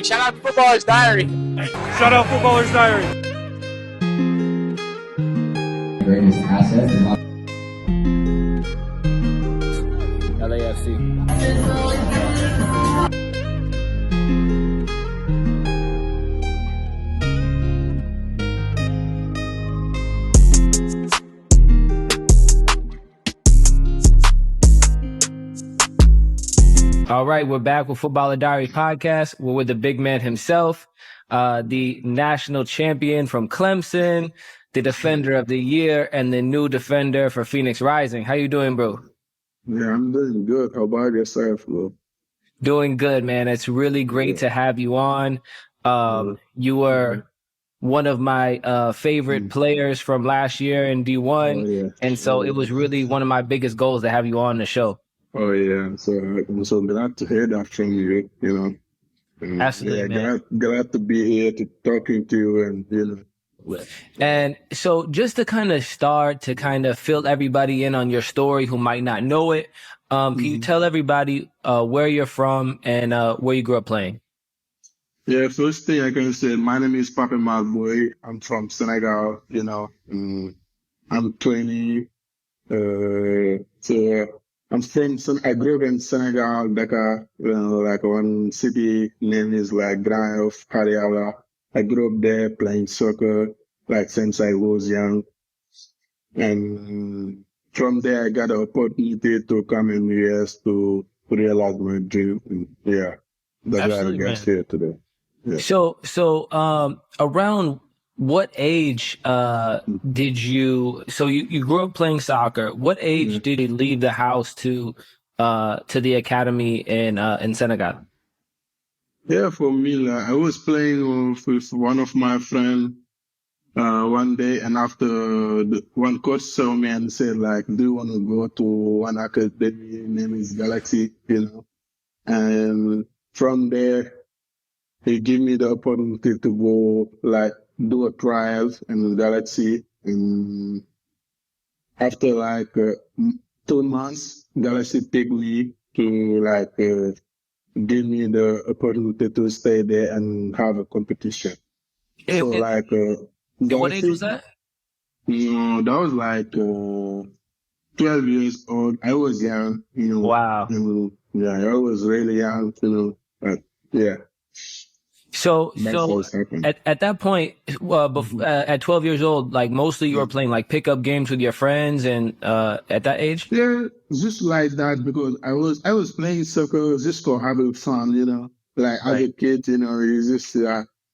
Shout out to Footballer's Diary. Shout out Footballer's Diary. Greatest asset is LAFC. All right, we're back with Footballer Diary podcast. We're with the big man himself, the national champion from Clemson, the defender of the year, and the new defender for Phoenix Rising. How you doing, bro? Yeah, I'm doing good. How about yourself, bro? Doing good, man. It's really great to have you on. You were one of my favorite players from last year in D1, and so it was really one of my biggest goals to have you on the show. Oh yeah, so I'm so glad to hear that from you. You know, and, Absolutely, yeah, man. glad to be here to talking to you, and you know. And so just to kind of start to kind of fill everybody in on your story who might not know it, can you tell everybody where you're from and where you grew up playing? Yeah, first thing I can say, my name is Pape Mar Boye. I'm from Senegal. You know, I'm 20. So I grew up in Senegal, Dakar. You know, like one city name is like Grand of Hariala. I grew up there playing soccer, like since I was young. And from there, I got the opportunity to come in the US to realize my dream. And yeah, that's why I Absolutely, got man. here today. Yeah. So around what age did you grew up playing soccer? What age did you leave the house to the academy in Senegal? Yeah, for me, like, I was playing with one of my friends one day, and after one coach saw me and said, like, do you want to go to one academy? Name is Galaxy, you know. And from there, he gave me the opportunity to go, like, do a trials in Galaxy. And after, like, 2 months, Galaxy picked me to, like, give me the opportunity to stay there and have a competition. So, like, What age was that? You know, that was like 12 years old. I was young, you know. Wow. Yeah, I was really young, you know. But yeah. So That's at that point, at 12 years old, like mostly you were playing like pickup games with your friends, and at that age. Yeah, just like that, because I was playing soccer just for having fun, you know. Like as a kid, you know, you just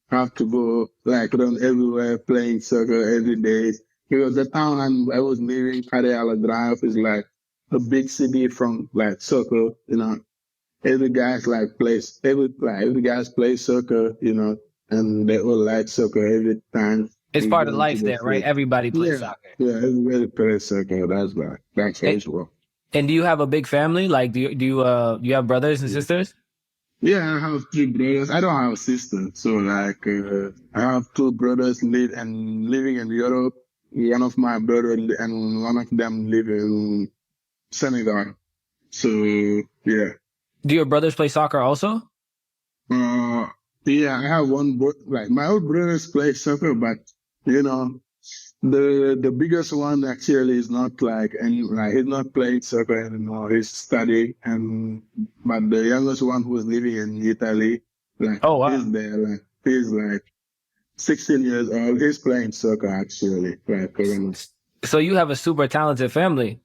have to go like run everywhere playing soccer every day. Because the town I was living, Hariala Drive, is like a big city from like soccer, you know. Every guys every guys play soccer, you know, and they all like soccer every time. It's they part go of to life the there, right? field. Everybody plays Yeah, soccer. yeah, everybody plays soccer. That's as well. And do you have a big family? Like, do you have brothers and sisters? Yeah, I have 3 brothers. I don't have a sister, so like I have 2 brothers living in Europe. One of my brothers and one of them live in Senegal. So yeah. Do your brothers play soccer also? Yeah, I have one like my old brothers play soccer, but you know, the biggest one actually is not he's not playing soccer anymore. He's studying, but the youngest one who's living in Italy, like Oh, wow. he's like 16 years old. He's playing soccer actually, like currently. So you have a super talented family.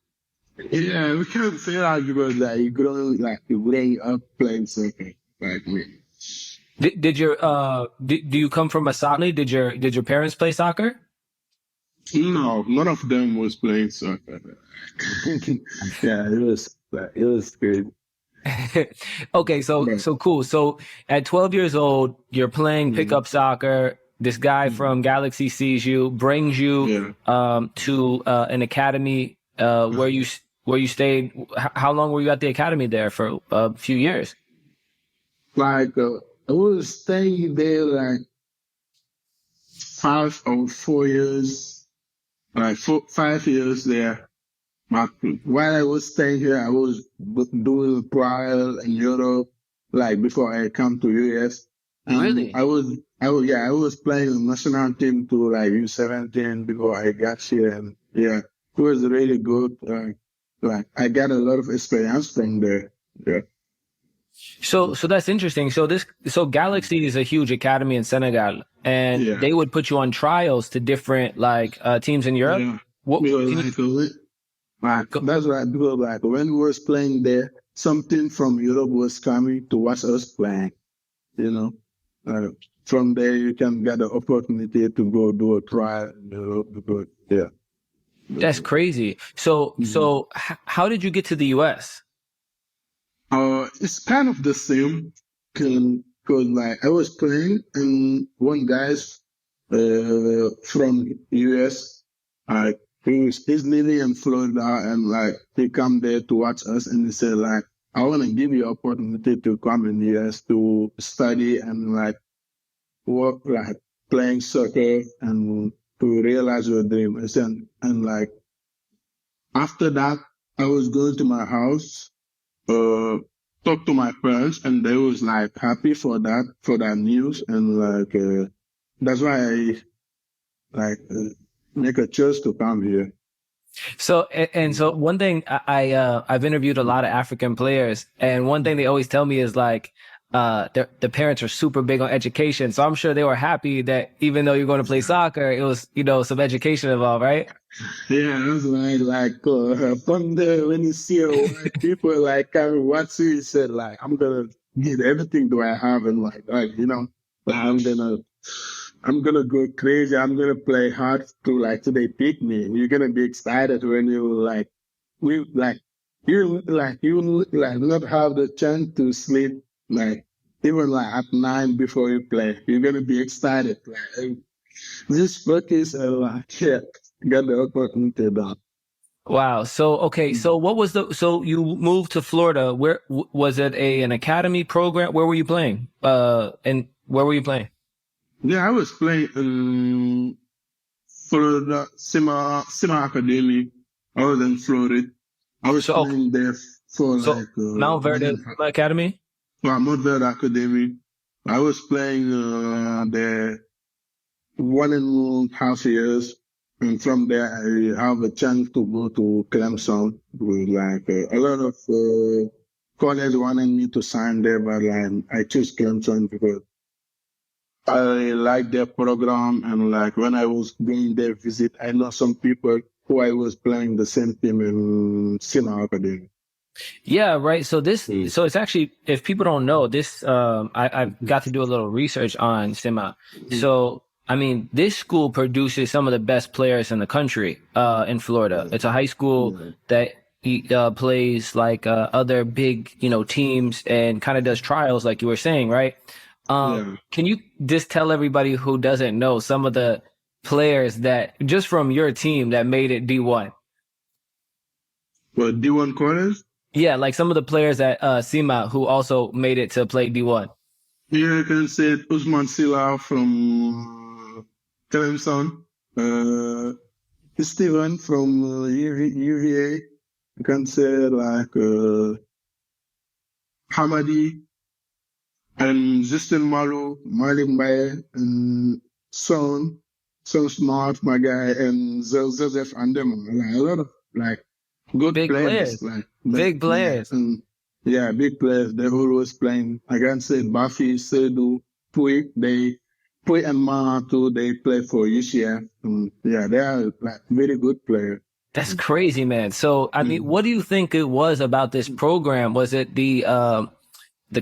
Yeah, we can't say that because like you growing up playing soccer like me. Do you come from a soccer family? Did your parents play soccer? No, none of them was playing soccer. Yeah, it was good. Okay, so cool. So at 12 years old, you're playing pickup soccer. This guy from Galaxy sees you, brings you to an academy where you stayed. How long were you at the academy there? For a few years? Like I was staying there like 5 or 4 years, like 5 years there. But while I was staying here, I was doing a trial in Europe, like before I come to US. Really? I was playing national team to like U17 before I got here, and yeah, it was really good. Like I got a lot of experience from there. Yeah, So that's interesting. So Galaxy is a huge academy in Senegal, and yeah, they would put you on trials to different teams in Europe. yeah. What Because can you like go? that's right. Because like when we was playing there, something from Europe was coming to watch us playing. You know, uh, from there you can get the opportunity to go do a trial in Europe. Because yeah. That's crazy. How did you get to the US? It's kind of the same, cause like I was playing and one guy's from US, like he's living in Florida and like he come there to watch us and he said like I want to give you opportunity to come in the US to study and like work like playing soccer and to realize your dream. And like after that, I was going to my house uh talk to my parents and they was like happy for that news and like that's why I like make a choice to come here. So one thing I've interviewed a lot of African players, and one thing they always tell me is like the parents are super big on education. So I'm sure they were happy that even though you're going to play soccer, it was some education involved, right? Yeah, that's why like from there when you see white people like come watch you, you said like I'm gonna give everything that I have and like you know like, I'm gonna go crazy. I'm gonna play hard to like till they pick me. You're gonna be excited when you like we like you like not have the chance to sleep like even like at 9 before you play. You're gonna be excited. Like just focus and like yeah, get the opportunity done. Wow. So okay. So what was so you moved to Florida. Where was it an academy program? Where were you playing? And where were you playing? Yeah, I was playing Florida Sima Academy. I was in Florida. I was So okay. playing there for So like Mount Verde Academy? for Model Academy. I was playing there 1.5 years, and from there I have a chance to go to Clemson. With like a lot of college wanted me to sign there, but like I chose Clemson because I like their program and like when I was going there visit, I know some people who I was playing the same team in Sina Academy. Yeah, right. So Mm. so it's actually, if people don't know this, I've got to do a little research on SIMA. So, I mean, this school produces some of the best players in the country, in Florida. It's a high school Yeah. that plays like, other big, teams and kind of does trials, like you were saying, right? Yeah. Can you just tell everybody who doesn't know some of the players that just from your team that made it D1? But D1 college? Yeah, like some of the players at SEMA who also made it to play D1. Yeah, I can say Usman Sila from Clemson. Steven from UVA. I can say like Hamadi and Justin Malu, Marlon Baye, and Son Smart, my guy, and Joseph Andema. Like, a lot of like good Big players. players. Big players. Yeah, big players. They're always playing. I can say Buffy, Sedu, Pui and Mahatu, they play for UCF. Yeah, they are like very good players. That's crazy, man. So, I mean, what do you think it was about this program? Was it the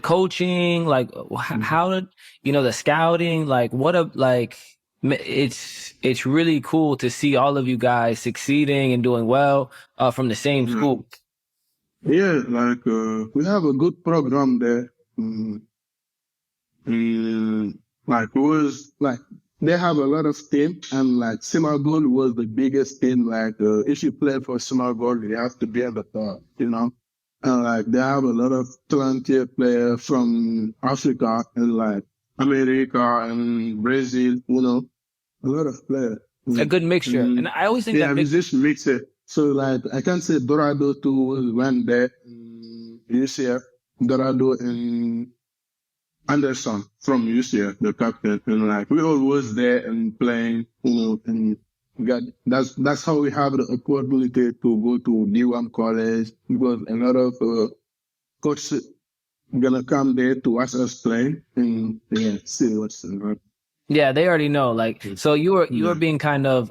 coaching? Like, how did, the scouting? Like, it's really cool to see all of you guys succeeding and doing well, from the same Yeah, school. yeah, like we have a good program there. Mm, like it was like they have a lot of team and like Senegal was the biggest team. Like if you play for Senegal, you have to be at the top, you know. And like they have a lot of talented players from Africa and like America and Brazil, you know, a lot of players. A good mixture. And I always think Yeah, that we mix. just mix it. So like I can say Dorado too went there, UCF, Dorado and Anderson from UCF, the captain, and like we always there and playing, and that's how we have the opportunity to go to D1 college because a lot of coaches gonna come there to watch us play and see what's up. Yeah, they already know. Like, so you were being kind of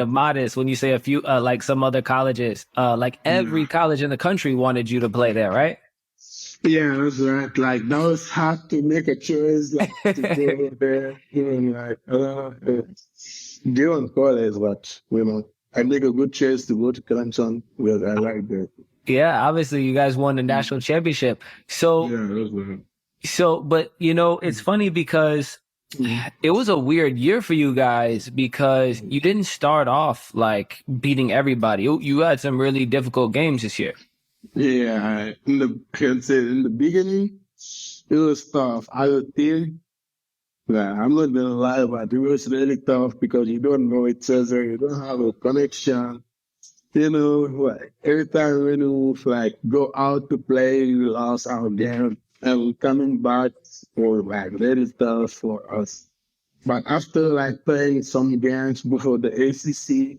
modest when you say a few like some other colleges. Like every college in the country wanted you to play there, right? Yeah, that's right. Like that was hard to make a choice, like to go there. Like D1 college, but I make a good choice to go to Clemson because I like that. Yeah, obviously you guys won the national championship. So Yeah, that's right. but it's funny because it was a weird year for you guys because you didn't start off like beating everybody. You had some really difficult games this year. Yeah, in the beginning, it was tough. I would think, I'm not gonna lie, but it was really tough because you don't know each other, you don't have a connection. Like, every time when you like go out to play, we lost our game, and coming back was like very tough for us. But after like playing some games before the ACC,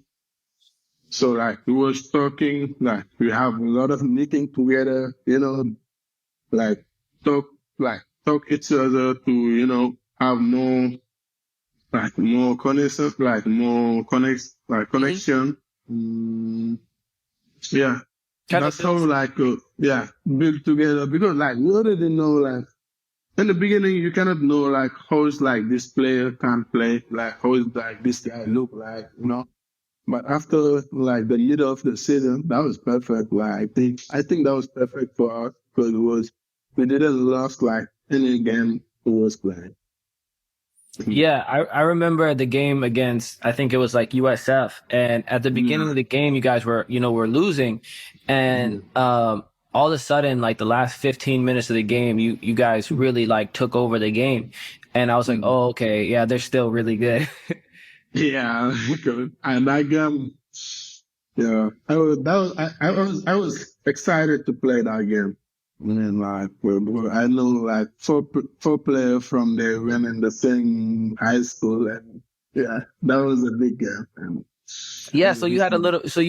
so like we was talking, like we have a lot of meeting together, like talk, talk each other to, have more connection, connection. Yeah. That's how build together because like we already know like in the beginning you cannot know like how is like this player can play, like how is like this guy look like, But after like the middle of the season, that was perfect. Like I think that was perfect for us because we didn't lose like any game we was playing. Yeah, I remember the game against, I think it was like USF, and at the beginning of the game, you guys were losing, and all of a sudden, like the last 15 minutes of the game, you guys really like took over the game, and I was like, oh, okay, yeah, they're still really good. Yeah, and that game, yeah, I was excited to play that game. And like, I know like four players from there went in the same high school, and yeah, that was a big game. And, Yeah, so you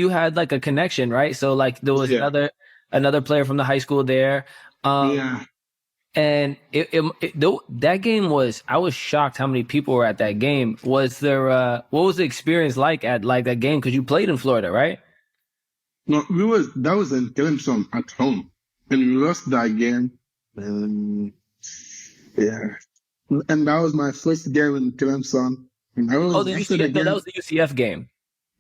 had like a connection, right? So like there was another player from the high school there. Yeah. And that game I was shocked how many people were at that game. Was there, what was the experience like at like that game? Cause you played in Florida, right? No, that was in Clemson at home, and we lost that game. And yeah, and that was my first game in Clemson. And that was that was the UCF game.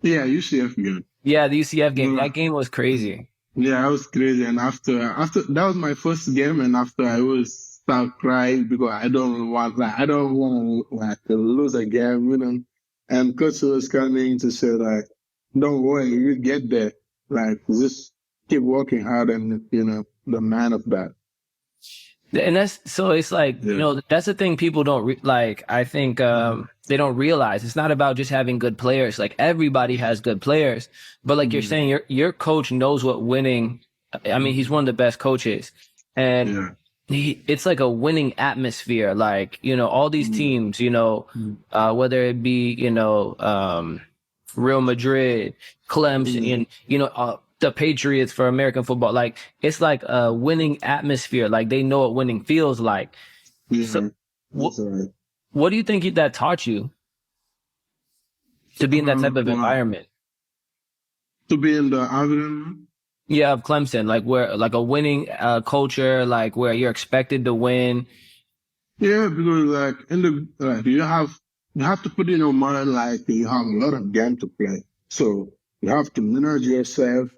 Yeah, UCF game. Yeah, the UCF game. That game was crazy. Yeah, I was crazy. And after that was my first game, and after I was start crying because I don't want to lose a game, And coach was coming to say like, don't worry, you get there. Like just keep working hard, and the man of that. And it's like, that's the thing people don't like. I think, they don't realize it's not about just having good players. Like everybody has good players, but like you're saying, your coach knows what winning. I mean, he's one of the best coaches, and it's like a winning atmosphere. Like, all these teams, whether it be, Real Madrid, Clemson, and, the Patriots for American football. Like, it's like a winning atmosphere. Like, they know what winning feels like. Yeah, so what do you think that taught you to be in that type of environment? To be in the environment? Yeah, of Clemson, like where, like a winning culture, like where you're expected to win. Yeah, because like you have to put in your mind like you have a lot of games to play, so you have to manage yourself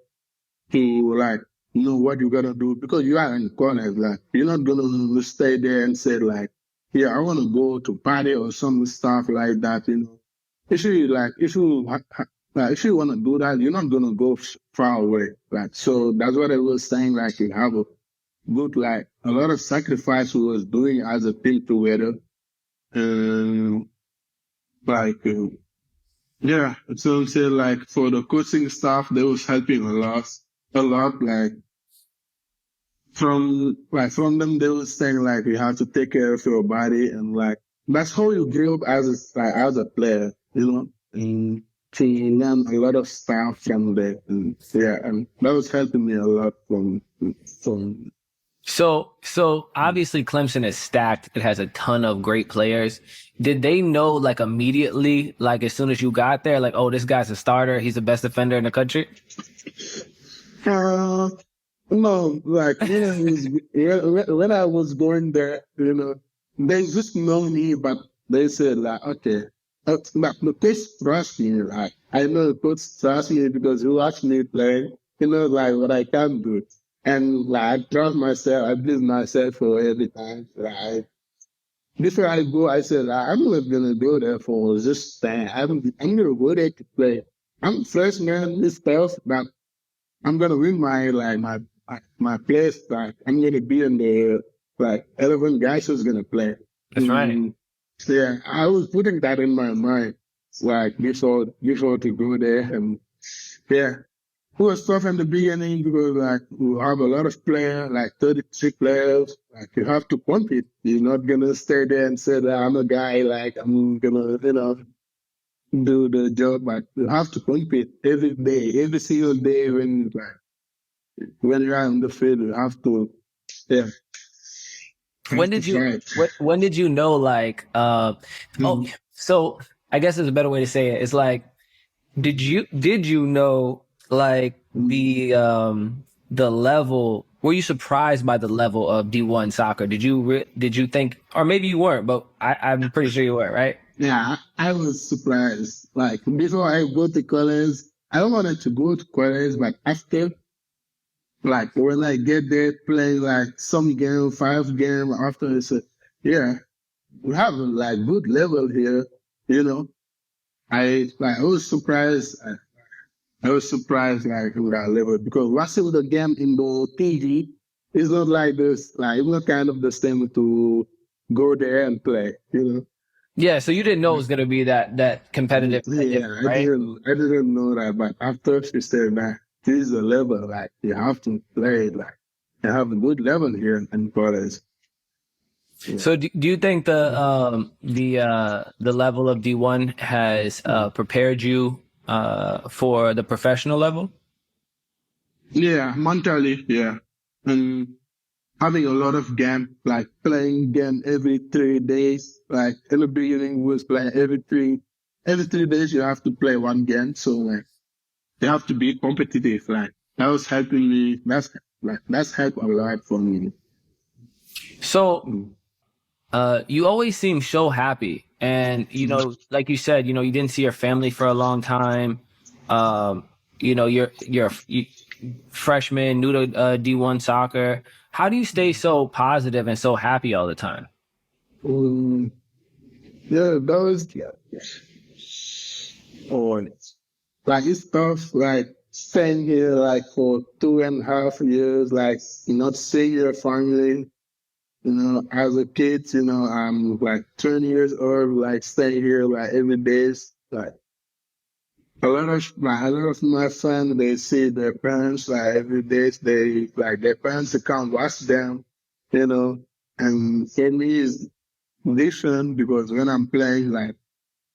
to like know what you're gonna do because you are in college. Like you're not gonna stay there and say like, yeah, I want to go to party or some stuff like that. If you want to do that, you're not gonna go far away. Like so, that's what I was saying. Like you have a good like a lot of sacrifice we was doing as a team together, and yeah. So I'm saying like for the coaching staff, they was helping a lot. Like from them they were saying like you have to take care of your body and like that's how you grow up as a player, you know, and to learn a lot of stuff from there. And yeah, and that was helping me a lot from So obviously Clemson is stacked. It has a ton of great players. Did they know like immediately, like as soon as you got there, like, oh, this guy's a starter. He's the best defender in the country? uh, no, like when I was going there, you know, they just know me, but they said like, okay, but the coach trust me. Like I know the coach trust me because he watched me play. He knows like what I can do, and like I trust myself. I believe myself for every time. Like before I go, I said like, I'm not gonna go there for just stand. I'm gonna go there to play. I'm freshman, this stuff, but I'm gonna win my place. Like I'm gonna be in the like 11 guys who's gonna play. That's right. So, yeah, I was putting that in my mind, like before to go there, and yeah, it was tough in the beginning because like you have a lot of players, like 33 players. Like you have to compete. You're not gonna stay there and say that I'm a guy, like I'm gonna do the job, but you have to compete every day, every single day when you're on the field, you have to, yeah. When did you when did you know like oh, so I guess there's a better way to say it. It's like did you know like the level, were you surprised by the level of D1 soccer? Did you think, or maybe you weren't, but I'm pretty sure you were, right? Yeah, I was surprised. Like before I go to college, I don't wanted to go to college, but after, like when I get there, play like some game, 5 game after, it's yeah, we have a like good level here, you know. I was surprised. I was surprised like with that level because watching the game in the TV is not like this. Like it's not kind of the same to go there and play, you know. Yeah, so you didn't know it was gonna be that competitive, Yeah, right? I didn't know that, but after she said that this is a level like you have to play like you have a good level here in college. Yeah. So do you think the level of D1 has prepared you for the professional level? Yeah, mentally, yeah. And having a lot of game, like playing game every 3 days. Like in the beginning was playing every 3 days you have to play one game. So like you have to be competitive. Like that was helping me. That's helped a lot for me. So you always seem so happy, and you know, like you said, you know, you didn't see your family for a long time. You know, you freshman, new to D1 soccer. How do you stay so positive and so happy all the time? Um, yeah, that was on it. Like it's tough, like staying here like for 2.5 years, like not seeing your family. You know, as a kid, you know, I'm like 20 years old, like staying here like every day. Like a lot of my friends, they see their parents like every day. They like their parents they can't watch them, you know. And for me, it's different because when I'm playing, like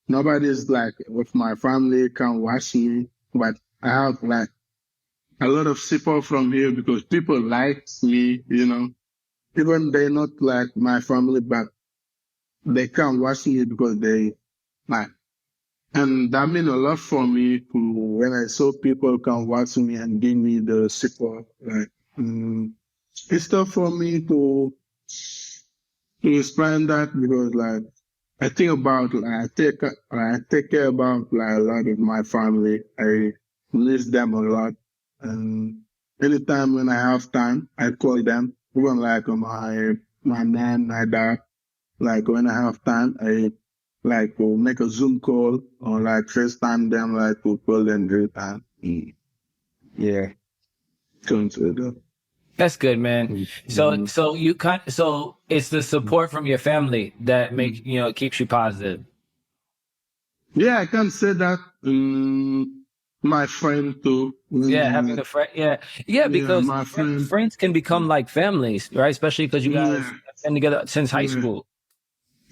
nobody's like with my family can watch me, but I have like a lot of support from here because people like me, you know. Even they not like my family, but they come watching it because they like, and that mean a lot for me to when I saw people come watch me and give me the support. Like, it's tough for me to explain that because like I think about like I take care about like a lot of my family. I miss them a lot, and anytime when I have time, I call them. Even like my mom, my dad. Like when I have time, I like will make a Zoom call or like FaceTime them like to call them great time. Yeah, consider. That's good, man. So so it's the support from your family that make, keeps you positive. Yeah, I can say that. my friend too. Yeah, having a friend. Yeah, Yeah, because my friend. friends can become like families, right? Especially because you guys Yeah, have been together since high yeah, school.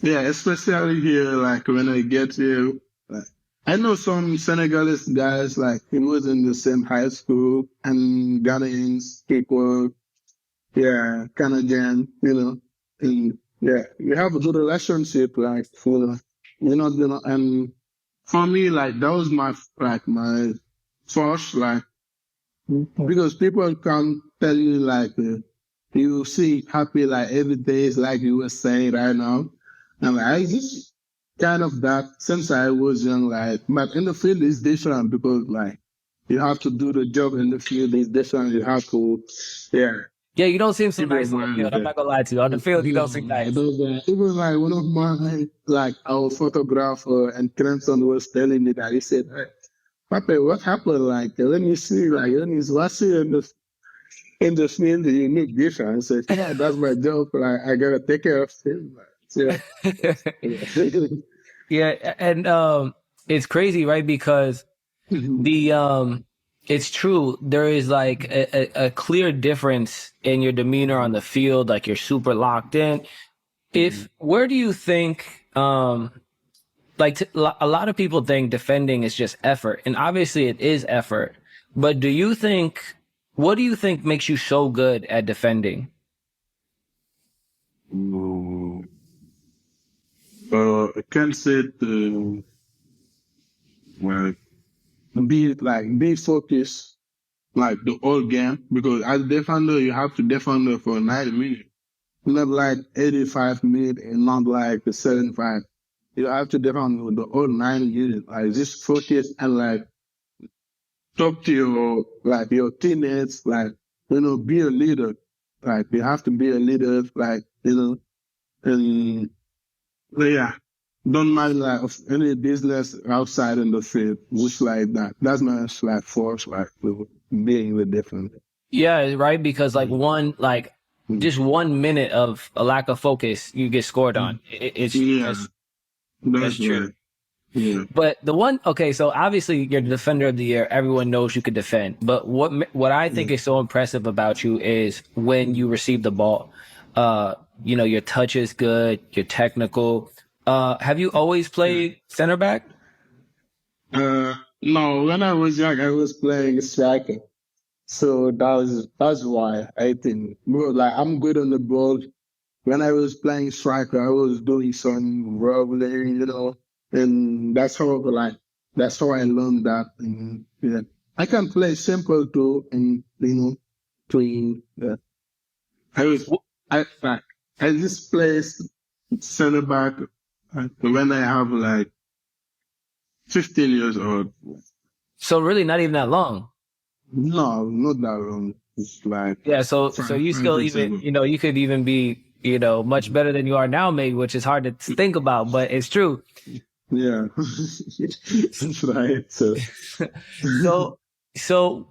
yeah. Especially here, like when I get here, like I know some Senegalese guys, like he was in the same high school, and Ghanaians, people, yeah, Canadian, and yeah, we have a good relationship, like and for me, like that was my first, like, because people can tell you like you see happy like every day is like you were saying right now, and like I just kind of that since I was young, like, but in the field is different because like you have to do the job in the field is different. You have to, yeah. Yeah, you don't seem so Keep your nice on the mind field. I'm there. not gonna lie to you. On the field, you don't seem I nice. don't know. Even like one of my like our photographer and Clemson was telling me that he said, "Hey, Pape, what happened? Like, let me see, like, let me watch it in the field, the unique difference." I said, "Yeah, that's my job. Like, I gotta take care of him." Like, yeah. Yeah, and it's crazy, right? Because the it's true. There is like a clear difference in your demeanor on the field. Like you're super locked in. If where do you think a lot of people think defending is just effort, and obviously it is effort. But what do you think makes you so good at defending? Mm, I can't say it, well, be focused like the whole game because as a defender you have to defend it for 90 minutes, not like 85 minutes and not like the 75. You have to defend the whole 90 minutes. Like just focus and like talk to your teammates, like be a leader. Like you have to be a leader, like and yeah. Don't mind like of any business outside in the field, which like that. That's my like force, like being the different. Yeah, right. Because just 1 minute of a lack of focus, you get scored on. It's Yeah, that's that's true. right. Yeah. But okay, so obviously you're the defender of the year. Everyone knows you could defend. But what I think is so impressive about you is when you receive the ball. Your touch is good. You're technical. Have you always played center back? No, when I was young, I was playing striker. So that's why I think bro, like I'm good on the ball. When I was playing striker, I was doing some rolling, and that's how I learned that. And yeah, I can play simple too, and clean. Yeah. I was like I just play center back when I have like 15 years old. So really, not even that long. No, not that long. It's like Yeah. So five, you five still or even seven. you could even be much better than you are now, maybe, which is hard to think about, but it's true. Yeah, that's right. So, So so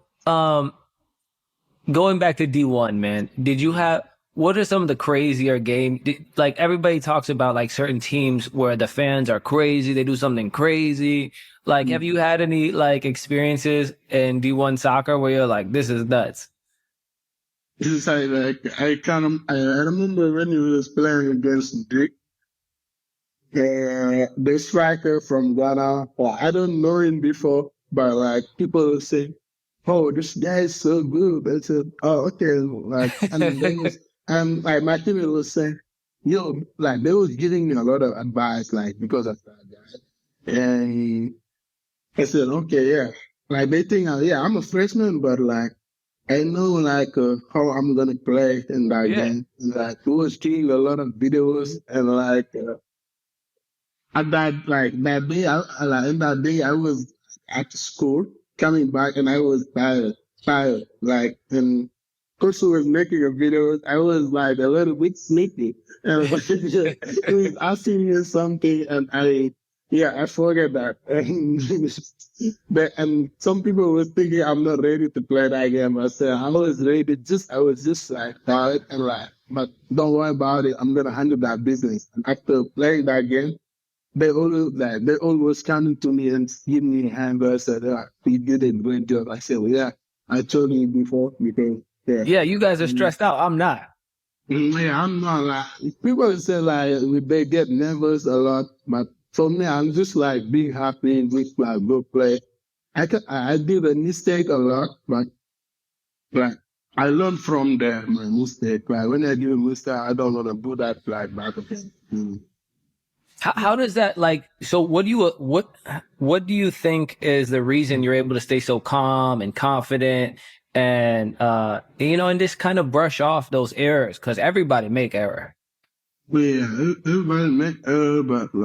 going back to D1, man, what are some of the crazier like everybody talks about like certain teams where the fans are crazy, they do something crazy. Like, have you had any like experiences in D1 soccer where you're like, this is nuts? it's like I remember when he was playing against Dick, the striker from Ghana. Well, I don't know him before, but like people say, "Oh, this guy is so good." I said, "Oh, okay." Like, and they was, and like my teammate was saying, "Yo," like they was giving me a lot of advice, like because of that guy. And I said, "Okay, yeah." Like they think, yeah, I'm a freshman, but like I know like how I'm gonna play in that Yeah. game. Like we was seeing a lot of videos and like. And that day, in that day, I was at school coming back, and I was tired. Like, and coach was making a video. I was like a little bit sleepy, and he was asking me something, and I forget that. And some people were thinking I'm not ready to play that game. I said I was ready. I was just like tired and like, but don't worry about it. I'm gonna handle that business. And after playing that game. they always coming to me and give me a hand. I said, you did a great job. I said, well, yeah, I told you before because Yeah, you guys are stressed out. I'm not. Yeah, I'm not like people say like they get nervous a lot, but for me, I'm just like being happy and just like go play. I did a mistake a lot, but like I learned from my mistake. Like when I do a mistake, I don't want to do that like back again. How does that like? So what do you think is the reason you're able to stay so calm and confident and and just kind of brush off those errors because everybody make error. But yeah, everybody make error, but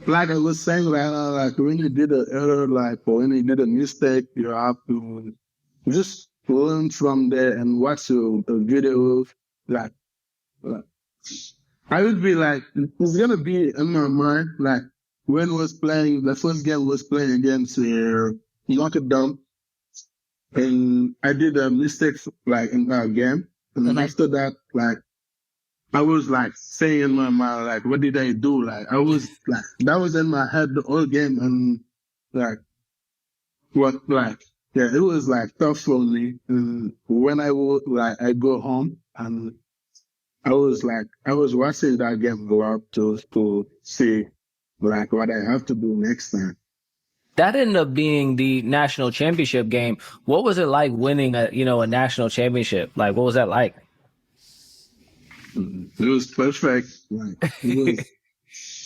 like I was saying, like when you did an error, like or when you did a mistake, you have to just learn from there and watch the video. Like I would be like, it's gonna be in my mind, like when was playing, the first game was playing against Notre Dame, and I did a mistake like in that game, and then after that, like I was like saying in my mind, like, what did I do? Like I was like, that was in my head the whole game, and like yeah, it was like tough for me. And when I would I go home and I was watching that game a lot to see like what I have to do next time. That ended up being the national championship game. What was it like winning a national championship? Like, what was that like? It was perfect. Like it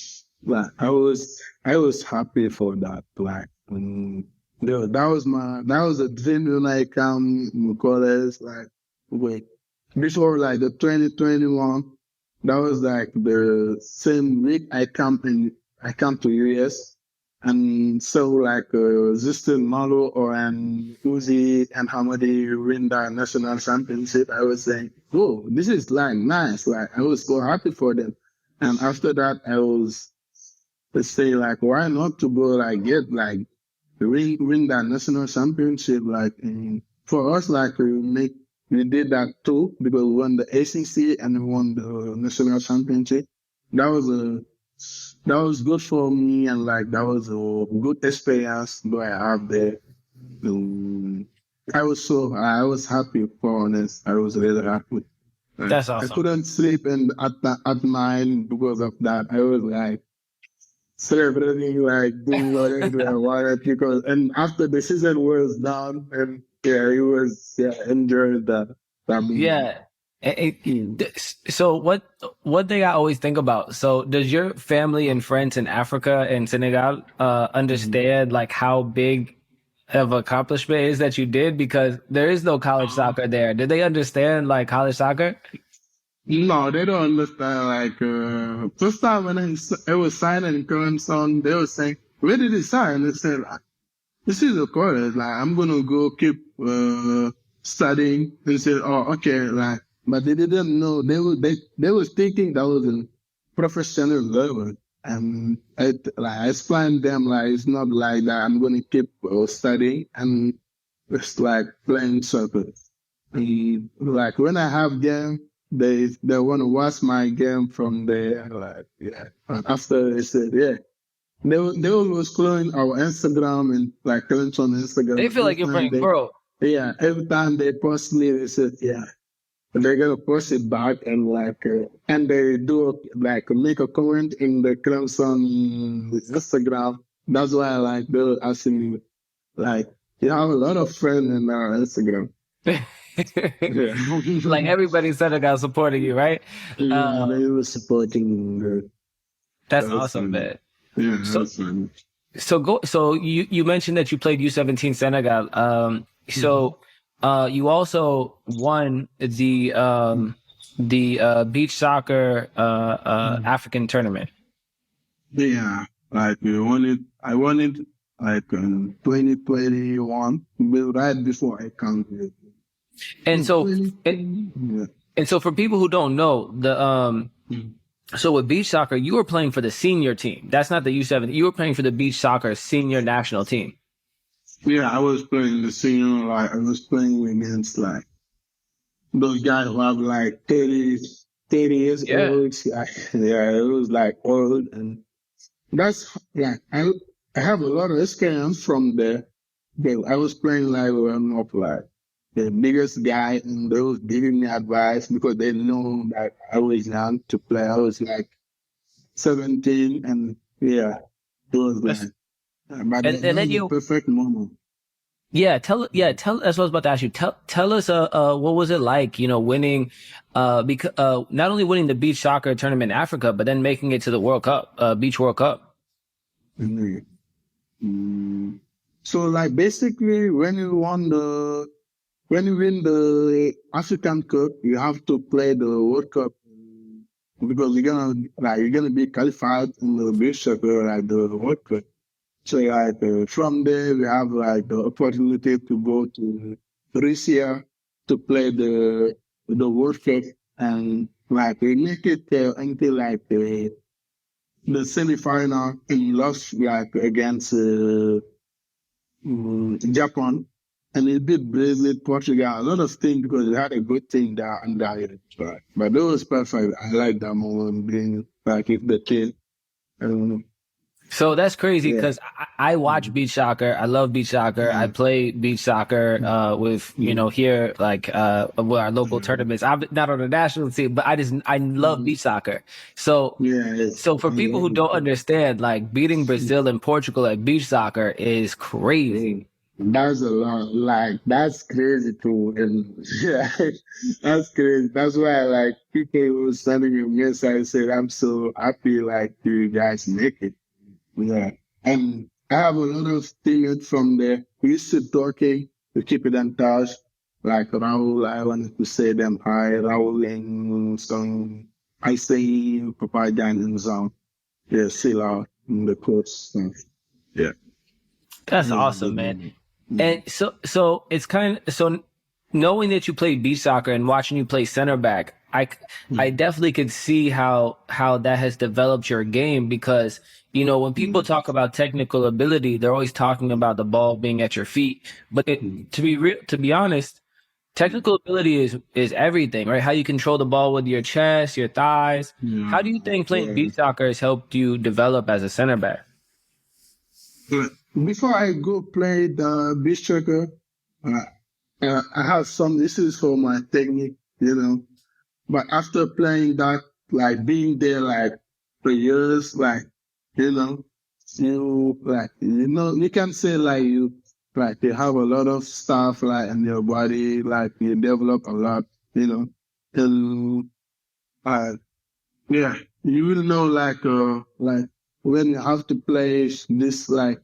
was like I was happy for that. Like that was a dream when I come in college. Like wait, before like the 2021, that was like the same week I come to US. And so like Justin Malo or Uzi and Hamadi win the national championship, I was saying, oh, this is like nice. Like I was so happy for them. And after that I was saying like why not to go like get like win that national championship like for us like we did that too because we won the ACC and we won the national championship. That was good for me and like that was a good experience that I have there. I was happy for honest. I was really happy. That's awesome. I couldn't sleep at night because of that. I was like celebrating, like doing whatever I wanted because and after the season was done and enjoyed that. Yeah. So what thing I always think about, so does your family and friends in Africa and Senegal understand like how big of accomplishment it is that you did? Because there is no college soccer there. Did they understand like college soccer? No, they don't understand. Like first time when I was signing Clemson, they were saying, "Where did he sign?" They said, "This is a college. Like I'm gonna go keep studying." They said, "Oh, okay." Like, but they didn't know. They was thinking that was a professional level. And I explained them like it's not like that. I'm gonna keep studying and it's like playing soccer. And, like when I have game, they want to watch my game from there. Like yeah. And after they said yeah. They always clone our Instagram and like Clemson Instagram. They feel like you're playing pro. Yeah, every time they post me, they said yeah. They're gonna post it back and and they do like make a comment in the Clemson Instagram. That's why like they're asking me like you have a lot of friends in our Instagram. Yeah. Like everybody in Senegal supporting you, right? Yeah, they were supporting her. That's awesome, man. Yeah, that's fun. So you mentioned that you played U17 Senegal. So you also won the beach soccer African tournament. Yeah, like we won it. I won it like in 2021, right before I came here. And so and so for people who don't know, so with beach soccer, you were playing for the senior team. That's not the U17. You were playing for the beach soccer senior national team. Yeah, I was playing the senior, like I was playing against like those guys who have like 30 30 years Yeah. old. Yeah, it was like old, and that's like I have a lot of experience from there. I was playing like one of like the biggest guy, and they was giving me advice because they know that I was young to play. I was like 17, and yeah, it was like, but And that then was the you, perfect moment. tell, that's what I was about to ask you. Tell us, what was it like, winning, because, not only winning the beach soccer tournament in Africa, but then making it to the World Cup, Beach World Cup. Mhm. Mm. So like basically, when you win the African Cup, you have to play the World Cup because you're gonna be qualified in the beach soccer like the World Cup. So like from there, we have like the opportunity to go to Russia to play the World Cup, and like we make it until like the semifinal and lost like against Japan, and it beat Brazil, Portugal, a lot of things because they had a good thing there and there. But that was perfect. I like that moment being like if the team. Um, So that's crazy yeah. because I watch beach soccer. I love beach soccer. I play beach soccer with here like with our local tournaments. I'm not on the national team, but I love beach soccer. So Yeah, yes. so for people who don't understand, like beating Brazil and Portugal at beach soccer is crazy. That's a lot. Like that's crazy too. And yeah, that's crazy. That's why like people was sending me a message. I said I'm so happy like you guys make it. Yeah. And I have a lot of teammates from there. We used to talking to keep it in touch. Like Raul, I wanted to say them hi. Raul and some I say Papa Dan and some. Yeah, Sila in the coach stuff. Yeah. That's awesome, man. And so it's kind of so knowing that you play beach soccer and watching you play center back, I definitely could see how that has developed your game because when people talk about technical ability, they're always talking about the ball being at your feet. But to be honest, technical ability is everything, right? How you control the ball with your chest, your thighs. Yeah. How do you think playing Yeah. beach soccer has helped you develop as a center back? But before I go play the beach soccer, uh, I have some issues for my technique. But after playing that, like being there like for years, like, you know, you can say like you have a lot of stuff like in your body, like you develop a lot, you know, and, uh, yeah, you will know like when you have to play this like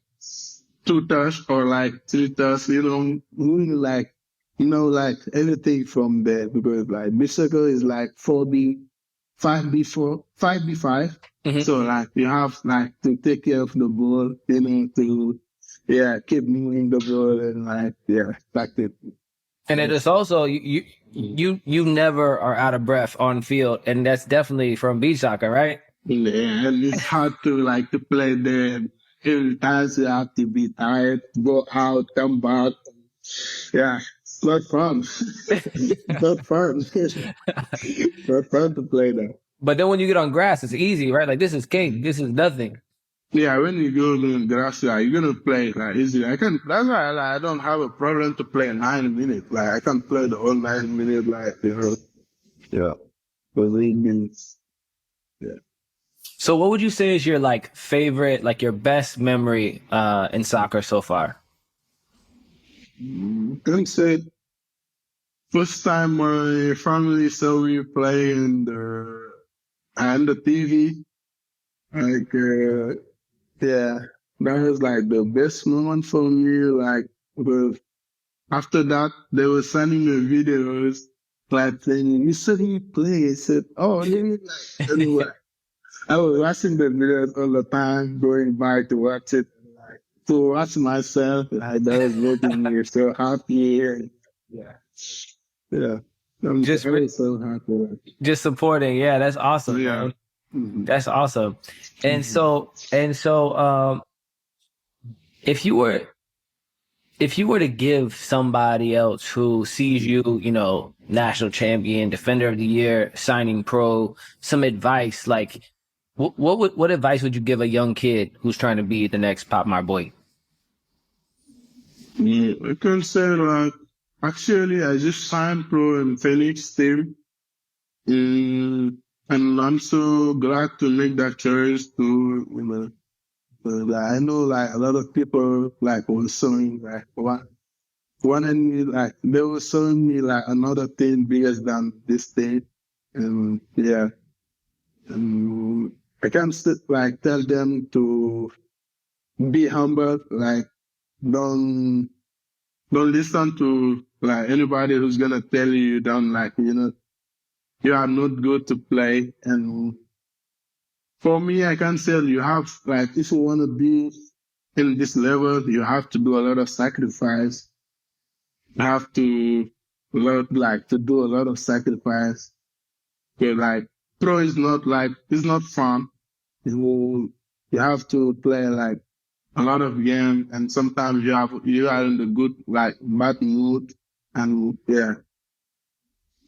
two touch or like three touch, really like like anything from there because like bicycle is like 4B, 5B4, 5B5. Mhm. So like you have like to take care of the ball, to keep moving the ball and like that's it. And it is also you never are out of breath on field, and that's definitely from beach soccer, right? Yeah, and it's hard to play there. Every time you have to be tired, go out, come back. Yeah, it's not fun. Not fun. Not fun to play that. But then when you get on grass, it's easy, right? Like this is cake. This is nothing. Yeah, when you go to Gracia, you're gonna play like easy. That's why I don't have a problem to play 9 minutes. Like I can play the whole 9 minutes, Yeah. For the yeah. So what would you say is your like favorite, like your best memory in soccer so far? Can say first time my family saw me play on the TV, like yeah, that was like the best moment for me. Like because after that, they were sending me videos like saying, "You saw me play." I said, "Oh, really?" Like, anyway, I was watching the videos all the time, going back to watch it, like to watch myself. Like that was making me so happy. And, yeah. Yeah. Just I was so happy. just supporting. Yeah, that's awesome, Yeah. man. Mhm. That's awesome. And so if you were if you were to give somebody else who sees you, you know, national champion, defender of the year, signing pro, some advice, like what advice would you give a young kid who's trying to be the next Pape Mar Boye? I can say like, actually, I just signed pro in Phoenix team. And I'm so glad to make that choice to, you know, I know like a lot of people like were showing like wanted me like they were showing me like another thing bigger than this thing. And yeah. And I can still like tell them to be humble, like don't listen to like anybody who's gonna tell you don't like, you know, you are not good to play. And for me, I can say you have like if you want to be in this level, you have to do a lot of sacrifice. You have to learn like to do a lot of sacrifice. But like pro is not like it's not fun. You have to play like a lot of games, and sometimes you are in the good like bad mood, and yeah.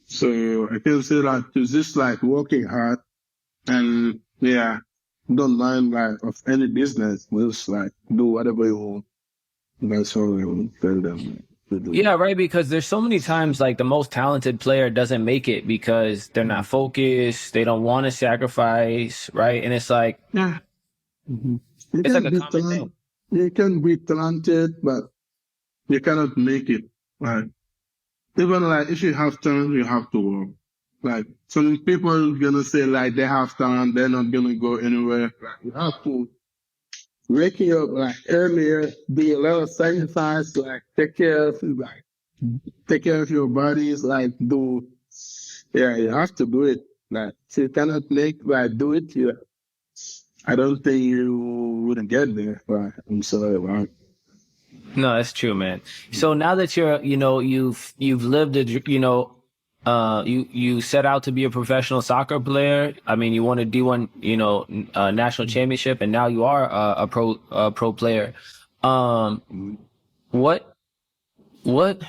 So I can say that to just like working hard and yeah, don't mind like of any business. Just like do whatever you want. That's all I will tell them to do. Yeah, right. Because there's so many times like the most talented player doesn't make it because they're not focused. They don't want to sacrifice, right? And it's like, Yeah. it's like a common thing. You can be talented, but you cannot make it. Like even like if you have talent, you have to work. Like some people gonna say like they have talent, they're not gonna go anywhere. Like, you have to wake you up like earlier, do a lot of sacrifice, like take care of your bodies, like you have to do it. Like if you cannot do it, I don't think you wouldn't get there. Like, I'm sorry, right? No, that's true, man. So now that you're, you know, you've lived a, you know, you set out to be a professional soccer player. I mean, you won a D1, you know, national championship, and now you are a pro player. What what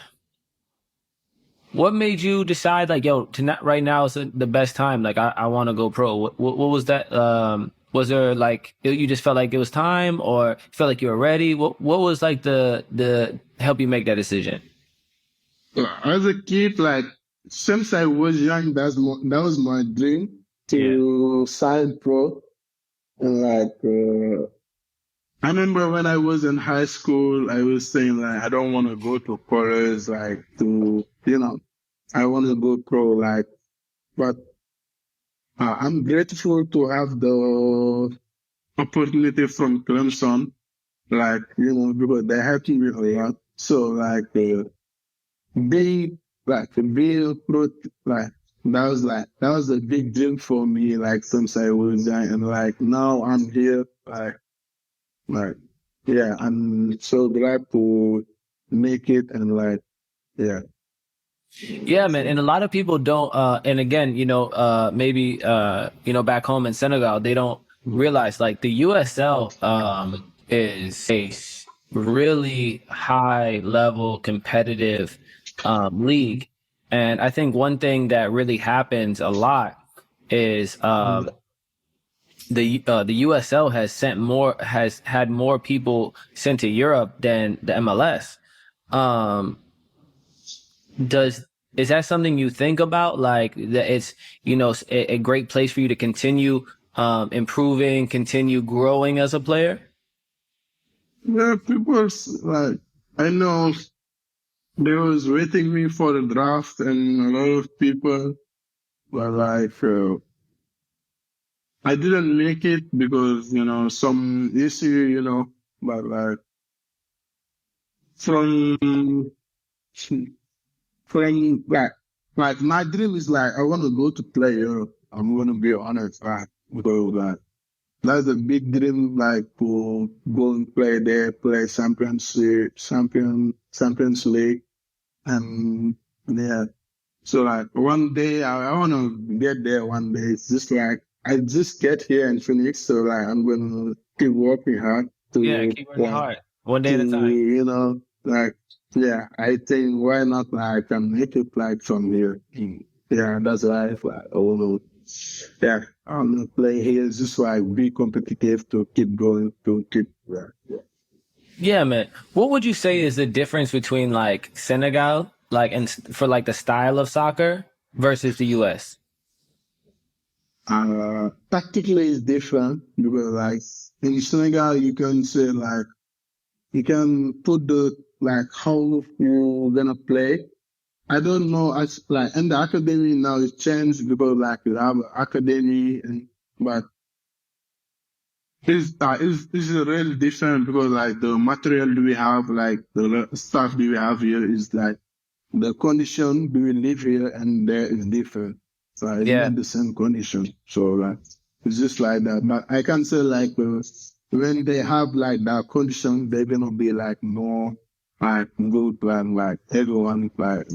what made you decide like, yo, tonight right now is the best time? Like, I want to go pro. What was that? Was there like you just felt like it was time, or felt like you were ready? What was like the help you make that decision? As a kid, like since I was young, that was my dream to sign pro. And like I remember when I was in high school, I was saying like I don't want to go to college, like to I want to go pro, like. But I'm grateful to have the opportunity from Clemson, like because they helped me a lot. So like being being pro, like that was a big dream for me, like since I was young, and like now I'm here, like yeah, I'm so glad to make it, and like yeah. Yeah, man. And a lot of people don't, and again, you know, maybe, you know, back home in Senegal, they don't realize like the USL, is a really high level competitive, league. And I think one thing that really happens a lot is, the USL has had more people sent to Europe than the MLS. Um, is that something you think about, like that it's, you know, a great place for you to continue improving, continue growing as a player? Yeah, people like I know they was waiting me for the draft, and a lot of people were like, I didn't make it because some issue, but like from from like my dream is like I want to go to play Europe. I'm gonna be honest, right? Because like that's a big dream, like to go and play there, play Champions League, and yeah. So like one day I want to get there. One day it's just like I just get here in Phoenix, so like I'm gonna keep working hard to Yeah, keep working hard, one day at a time. like, yeah, I think why not like make it like from here. Yeah, that's why I wanna, yeah, I wanna play here just like be competitive to keep going, to keep, yeah. Yeah, man. What would you say is the difference between like Senegal, like and for like the style of soccer versus the US? Tactically it's different because like in Senegal you can say like you can put the like how you're gonna play. I don't know as like in the academy now it's changed because like you have academy and but it's really different because like the material we have like the stuff we have here is like the condition we live here and there is different. So it's Yeah, not the same condition. So like it's just like that. But I can say like when they have like that condition, they're gonna be like more like good than like everyone like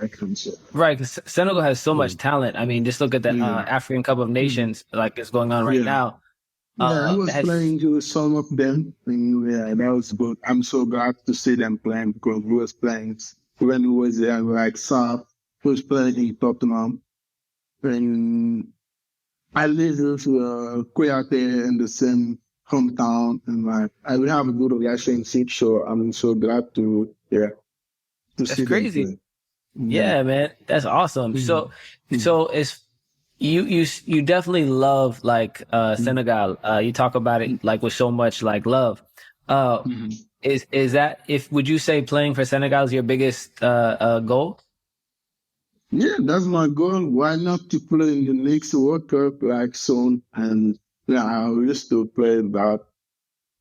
I can say. right. 'Cause Senegal has so much talent. I mean, just look at the Yeah. African Cup of Mhm. Nations, like it's going on right Yeah. now. Yeah, I was Has playing with some of them, and yeah, that was good. I'm so glad to see them playing because we was playing when we was there, like South, who was playing in Tottenham, and I live with Kouyaté in the same hometown, and like I will have a good relationship. So I'm so glad to to that's see them crazy. play. Yeah. Yeah, man, that's awesome. So, Mhm. so it's you definitely love like Senegal. You talk about it like with so much like love. Uh, Mhm. is that if would you say playing for Senegal is your biggest goal? Yeah, that's my goal. Why not to play in the next World Cup like soon? And yeah, I used to play that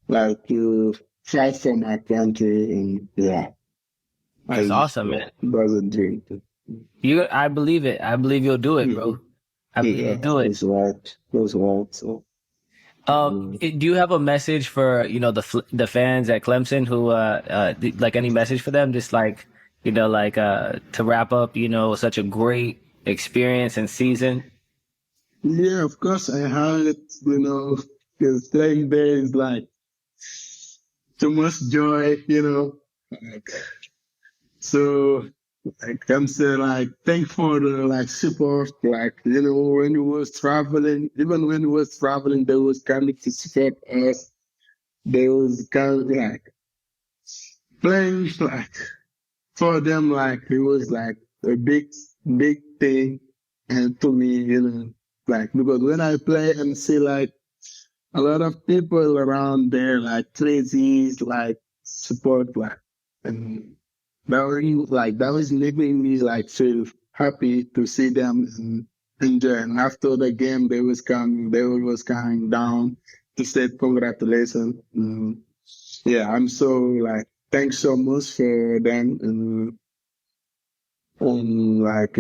like to fight for my country and yeah, That's I awesome, man. that's a dream. I believe it. I believe you'll do it, Mhm. bro. I believe you'll Yeah, do it. that's right. That's right. So Do you have a message for the fans at Clemson who like any message for them? Just like like to wrap up such a great experience and season. yeah, of course I had it, because playing there is like too much joy, Like, so like I'm saying like thank for the like support, like when you was traveling, even when you was traveling, they was coming to support us. They was coming like playing like for them like it was like a big thing, and to me, like because when I play and see like a lot of people around there like crazies like support like and that was making me like feel happy to see them and enjoy. And after the game, they was coming down to say congratulations. Yeah, I'm so like thanks so much for them and like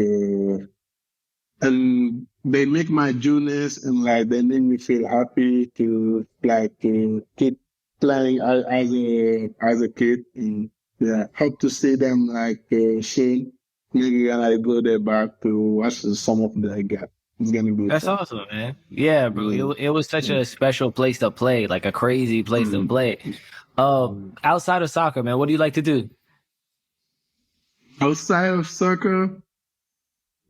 and they make my journeys and like they make me feel happy to like keep playing as a kid and yeah hope to see them like soon. Maybe when I go there back to watch some of the game. It's gonna be That's fun. awesome, man. Yeah, bro. Mm, It was such mm, a special place to play, like a crazy place to mm, play. Outside of soccer, man, what do you like to do? Outside of soccer,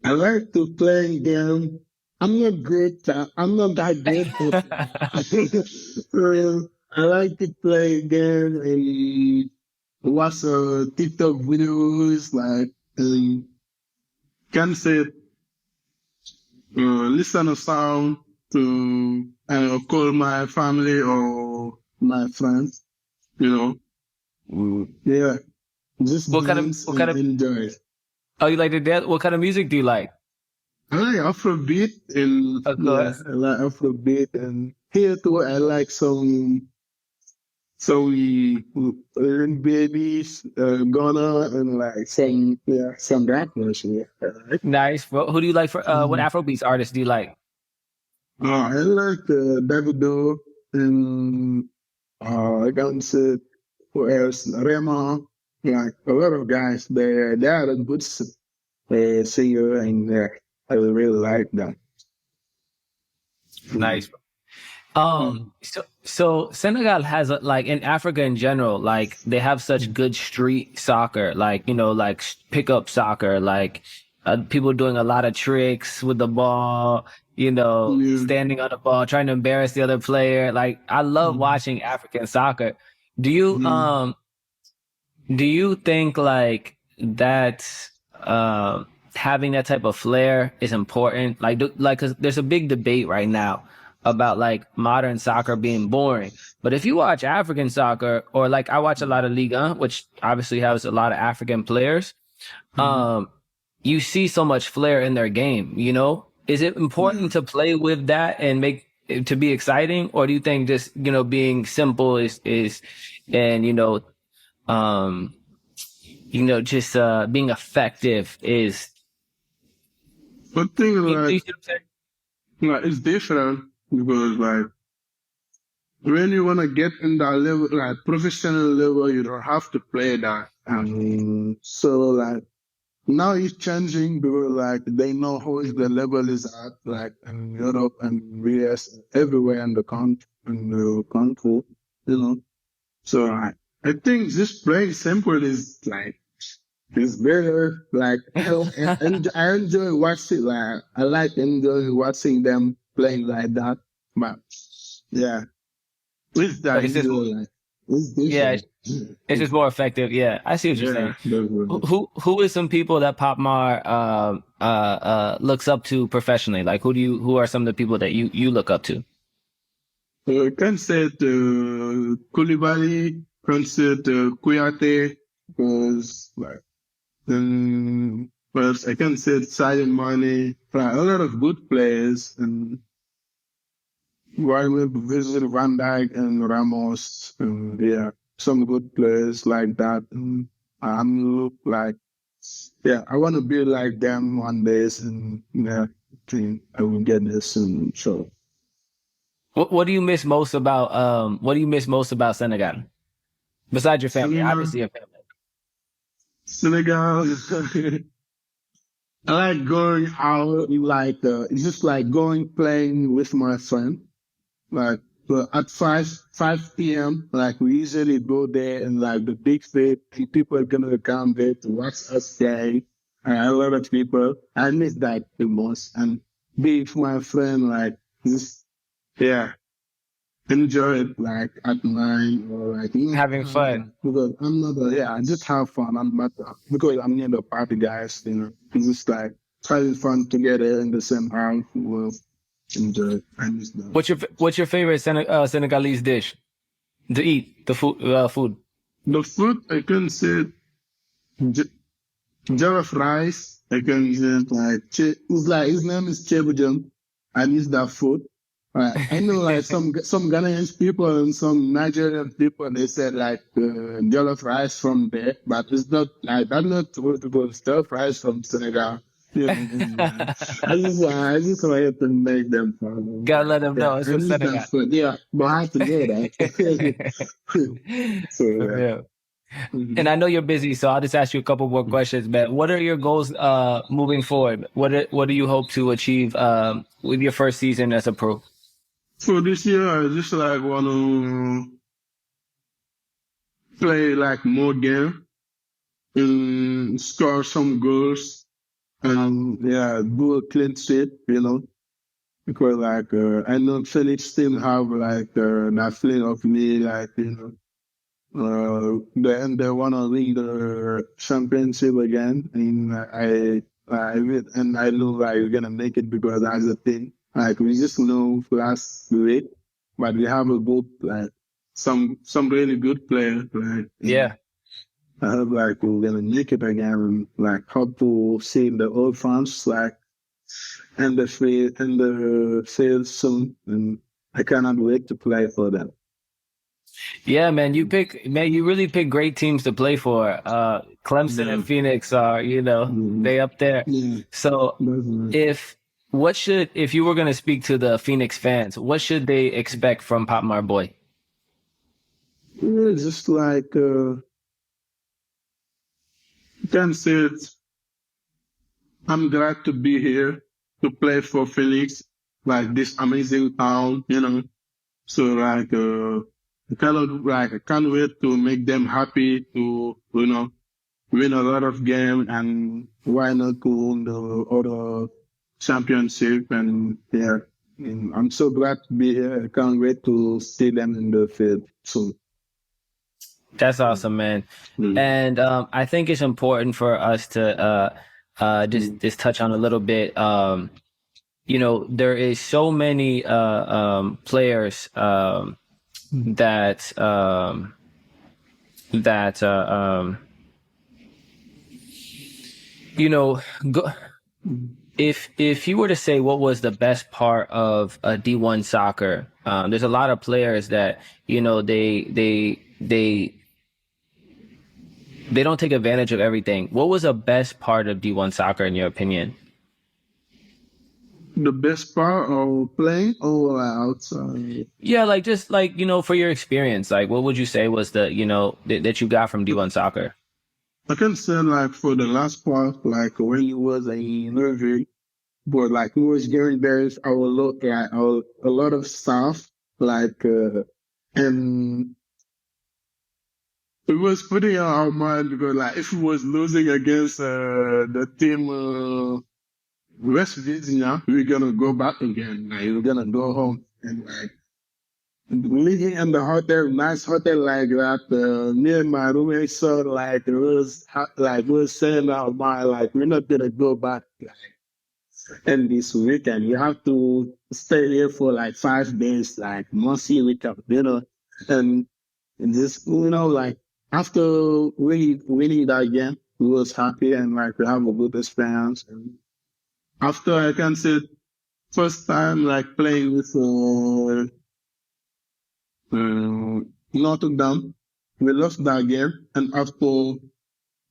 I like to play game. I'm not good. I'm not that good, but I like to play game and watch TikTok videos. Like, can say, listen a song to call my family or my friends. You know, yeah, just What kind of dance what kind and of enjoy. Oh, you like to dance? What kind of music do you like? I like Afrobeat and Of yeah, course. I like Afrobeat and here too I like some learn babies, Ghana and like some rappers. Yeah. Alright. Nice, bro. Who do you like for what Mm. Afrobeats artists do you like? I like Davido and I can say who else? Rema, like a lot of guys. They are a good singer and I really like them. Mm. Nice. So Senegal has like in Africa in general, like they have such good street soccer, like like pickup soccer, like people doing a lot of tricks with the ball, Yeah. standing on the ball, trying to embarrass the other player. Like I love Mhm. watching African soccer. Do you Mhm. do you think like that having that type of flair is important? Like, 'cause there's a big debate right now about like modern soccer being boring. But if you watch African soccer, or like I watch a lot of Liga, which obviously has a lot of African players, Mhm. you see so much flair in their game, Is it Yeah. important to play with that and make it to be exciting? Or do you think just, being simple is, and, um, just being effective is. But thing You see what I'm saying? like it's different because like when you wanna get in that level, like professional level, you don't have to play that. So like now it's changing because like they know how is the level is at, like in Europe and US, everywhere in the country, you know. So I think this playing simple is like it's better. Like I enjoy watching. Like I like enjoy watching them playing like that. But yeah, it's But that it's just, enjoy. Like it's yeah, different. it's just more effective. Yeah, I see what you're Yeah, saying. Who definitely. who is some people that Pop Mar looks up to professionally? Like who are some of the people that you look up to? I can say Koulibaly, can say Kouyaté, because like but I can say Sadio Mane, like, a lot of good players and. While we visit Van Dijk and Ramos, yeah, some good players like that. I'm look like, yeah, I want to be like them one day, and yeah, I think I will get this soon. So, What do you miss most about what do you miss most about Senegal? Besides your family, Senegal, obviously your family. Senegal, I like going out, like, it's just like going playing with my friend. Like, but at 5 p.m., like we usually go there and like the big stage, and people are gonna come there to watch us play. A lot of people. I miss that the most. And be with my friend, like, just, yeah, enjoy it like at night or like, Having fun. because I'm not, yeah, I just have fun. I'm not, because I'm near the party guys, it's just like having fun together in the same house. Well, enjoy. I miss that. What's your favorite Senegalese dish to eat? The food. The food I can say j- jollof rice. I can say like it's like his name is Chebujan, and it's that food. I know like some Ghanaian people and some Nigerian people they said like jollof rice from there, but it's not like that's not typical stuff rice from Senegal. Yeah, I just wanted to make them fun. Gotta let them Yeah, know it's I from miss that Senegal. food. Yeah, but I have to know that. So For yeah. real. And Mhm. I know you're busy, so I'll just ask you a couple more questions, man. What are your goals moving forward? What do you hope to achieve with your first season as a pro? So this year, I just like want to play like more game and score some goals and yeah, do a clean sheet, because like I know Felix team have like that feeling of me, like they want to win the championship again, and and I know like we're gonna make it because that's the thing. Like we just know last week, but we have a good like some really good players. Like Yeah. I hope like we're gonna make it again. And, like hope to see the old fans like in the field soon, and I cannot wait to play for them. Yeah, man, you really pick great teams to play for. Clemson Yeah. and Phoenix are, Mhm. they up there. Yeah. So That's nice. if you were going to speak to the Phoenix fans, what should they expect from Pape Mar Boye? Yeah, just like you can say it, I'm glad to be here to play for Felix, like this amazing town, So like, I can't wait to make them happy to, win a lot of games and why not to win the other championship and yeah. And I'm so glad to be here. I can't wait to see them in the field soon. That's awesome, man. And I think it's important for us to just touch on a little bit. There is so many players that go, if you were to say what was the best part of D1 soccer, there's a lot of players that they don't take advantage of everything. What was the best part of D1 soccer in your opinion? The best part of playing or outside? Yeah, like just like, for your experience, like what would you say was the, that you got from D1 soccer? I can say like for the last part, like when he was a nervy, but like he was getting there, I will look at a lot of stuff, like, and it was putting on our mind because like if we was losing against the team West Virginia, we're gonna go back again. Like we're gonna go home and like living in the hotel, nice hotel like that. Me and my roommate saw like it was like we was saying out my like we're not gonna go back like and this weekend. You have to stay here for like 5 days, like mostly weekend, and just like after winning that game, we was happy and like we have a good experience. And after I can say first time like playing with Notre Dame, we lost that game, and after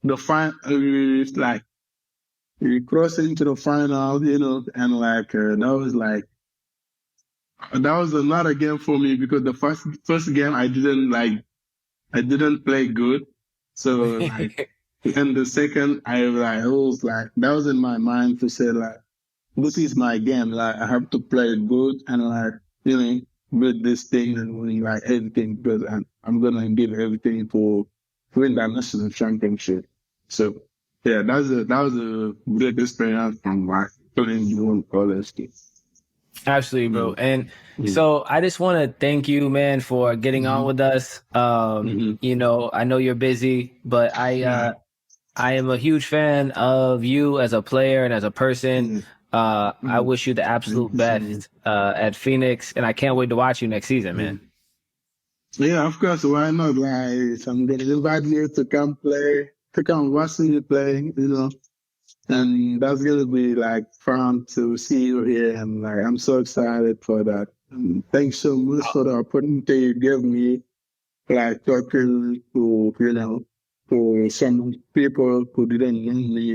the final, like we crossed into the final, and like that was another game for me because the first game I didn't play good, so like. And the second, I was like, that was in my mind to say like, this is my game. Like I have to play it good and like, build this thing and win like everything because I'm gonna give everything to win that national championship. So yeah, that was a great experience from like playing doing all this stuff. Absolutely, bro. And so I just want to thank you, man, for getting on with us. I know you're busy, but I am a huge fan of you as a player and as a person. I wish you the absolute best at Phoenix, and I can't wait to watch you next season, man. Yeah, of course. Why not? Like, I'm gonna invite you to come play, to come watch you play, and that's gonna be like fun to see you here. And like, I'm so excited for that. And thanks so much for the opportunity you gave me, like talking to to some people who didn't know me